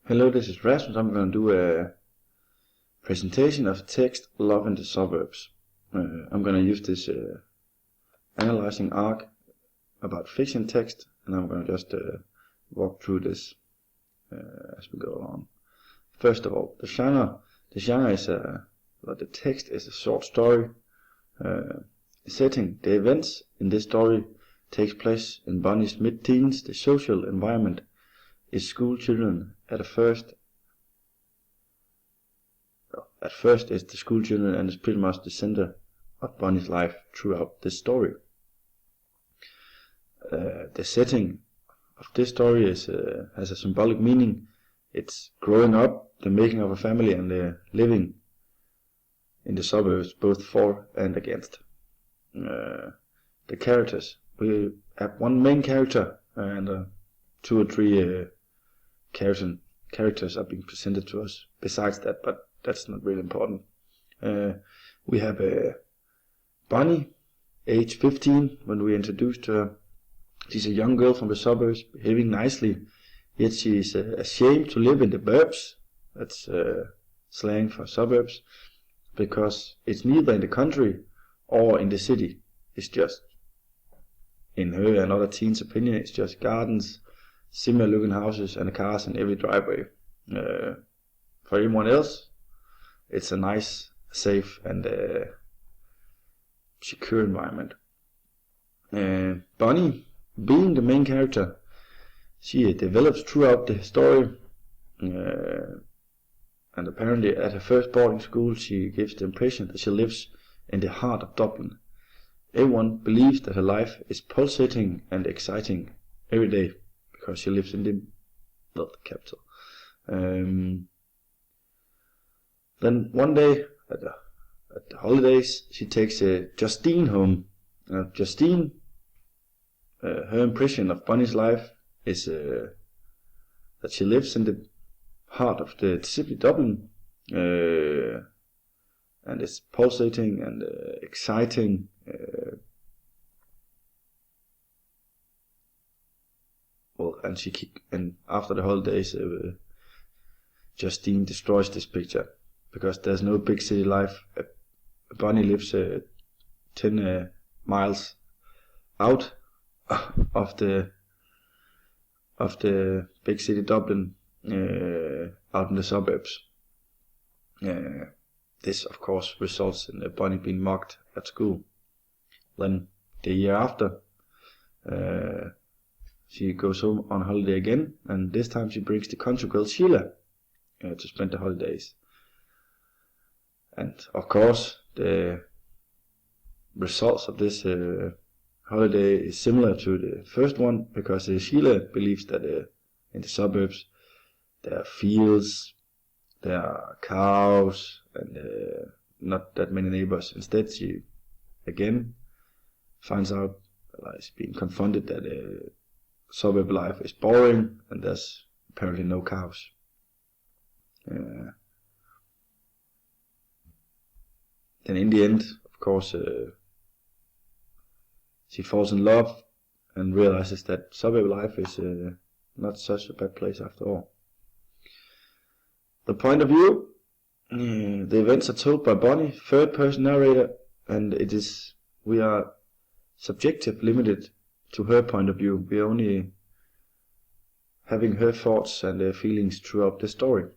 Hello, this is Rasmus. I'm going to do a presentation of text Love in the Suburbs. I'm going to use this analyzing arc about fiction text, and I'm going to just walk through this as we go along. First of all, the genre is the text is a short story. The setting, the events in this story takes place in Bonnie's mid-teens. The social environment is school children. At first it's the school children, and it's pretty much the center of Bonnie's life throughout this story. The setting of this story has a symbolic meaning. It's growing up, the making of a family, and living in the suburbs, both for and against. The characters. We have one main character and 2 or 3 characters are being presented to us besides that, but that's not really important. We have Bonnie, age 15 when we introduced her. She's a young girl from the suburbs, behaving nicely, yet she is ashamed to live in the burbs. That's slang for suburbs, because it's neither in the country or in the city. It's just, in her and other teens' opinion, it's just gardens, similar looking houses, and cars in every driveway. For everyone else, it's a nice, safe, and secure environment. Bonnie, being the main character, she develops throughout the story, and apparently at her first boarding school she gives the impression that she lives in the heart of Dublin. Everyone believes that her life is pulsating and exciting every day, because she lives in the capital. Then one day at the holidays, she takes Justine home. Justine, her impression of Bonnie's life is that she lives in the heart of the city Dublin, and it's pulsating and exciting. And after the holidays, Justine destroys this picture, because there's no big city life. Bonnie lives 10 miles out of the big city Dublin, out in the suburbs. This of course results in Bonnie being mocked at school. Then the year after, she goes home on holiday again, and this time she brings the country girl Sheila to spend the holidays. And of course the results of this holiday is similar to the first one, because Sheila believes that in the suburbs there are fields, there are cows, and not that many neighbors. Instead, she again finds out, she's being confronted that suburb life is boring, and there's apparently no cows. Then in the end, of course, she falls in love and realizes that suburb life is not such a bad place after all. The point of view, the events are told by Bonnie, third person narrator, and we are subjective, limited to her point of view. We are only having her thoughts and feelings throughout the story.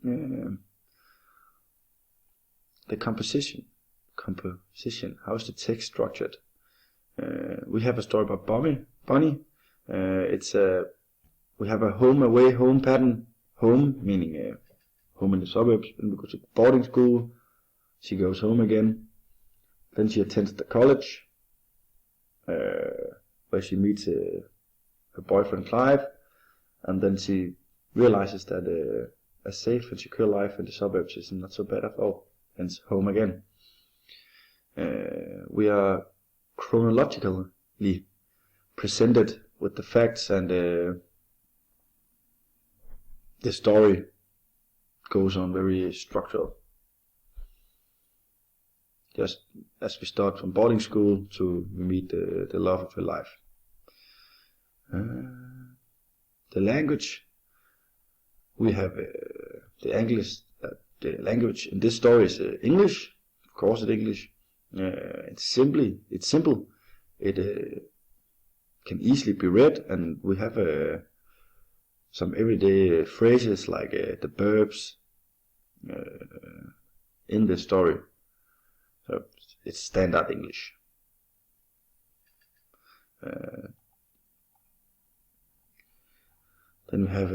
The composition. How is the text structured? We have a story about Bonnie. We have a home away home pattern. Home meaning home in the suburbs. Then we go to boarding school. She goes home again. Then she attends the college, where she meets her boyfriend Clive, and then she realizes that a safe and secure life in the suburbs is not so bad after all. Hence home again. We are chronologically presented with the facts, and the story goes on very structural. Just as we start from boarding school to meet the love of her life. The language We have the language in this story is English. Of course, it's English. It's simple. It can easily be read, and we have some everyday phrases like the verbs in the story. So it's standard English. Then we have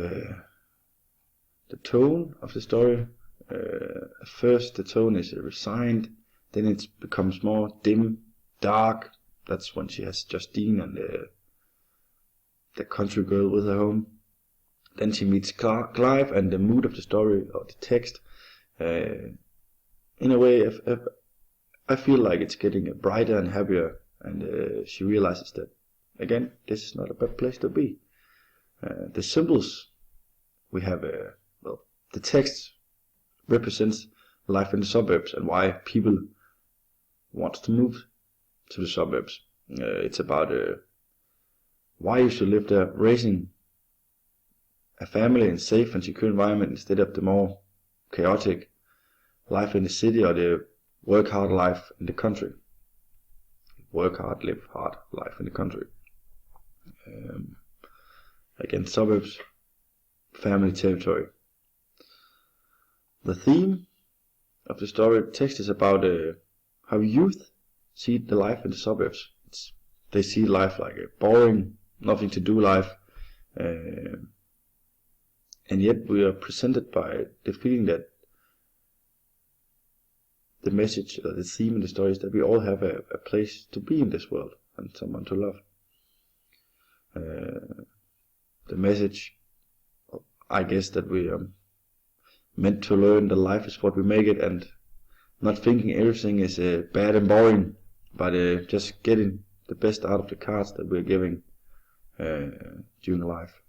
the tone of the story. At first the tone is resigned, then it becomes more dim, dark. That's when she has Justine and the country girl with her home. Then she meets Clive, and the mood of the story, or the text, in a way, I feel like it's getting brighter and happier, and she realizes that, again, this is not a bad place to be. The symbols we have, the text represents life in the suburbs and why people want to move to the suburbs. It's about why you should live there, raising a family in a safe and secure environment instead of the more chaotic life in the city or the work hard life in the country. Work hard, live hard life in the country. Again, suburbs, family territory. The theme of the story text is about how youth see the life in the suburbs. They see life like a boring, nothing to do life, and yet we are presented by the feeling that the message, or the theme in the story is that we all have a place to be in this world and someone to love. The message, I guess, that we are meant to learn that life is what we make it, and not thinking everything is bad and boring, but just getting the best out of the cards that we're giving during life.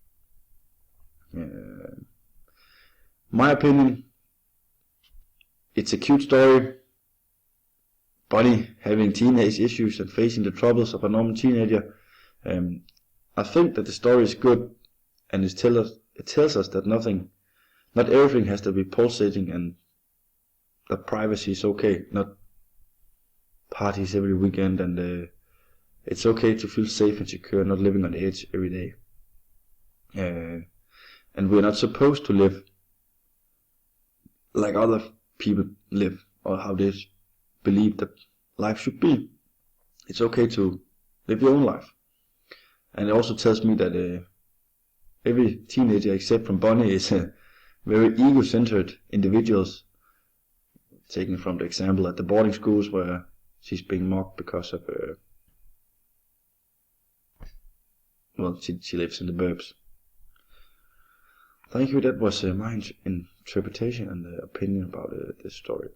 My opinion, it's a cute story. Bonnie having teenage issues and facing the troubles of a normal teenager. I think that the story is good, and it tells us that not everything has to be pulsating, and that privacy is okay. Not parties every weekend, and it's okay to feel safe and secure, not living on the edge every day. And we're not supposed to live like other people live, or how they believe that life should be. It's okay to live your own life. And it also tells me that every teenager except from Bonnie is very ego-centered individuals, taken from the example at the boarding schools where she's being mocked because of she lives in the burbs. Thank you. That was my interpretation and opinion about this story.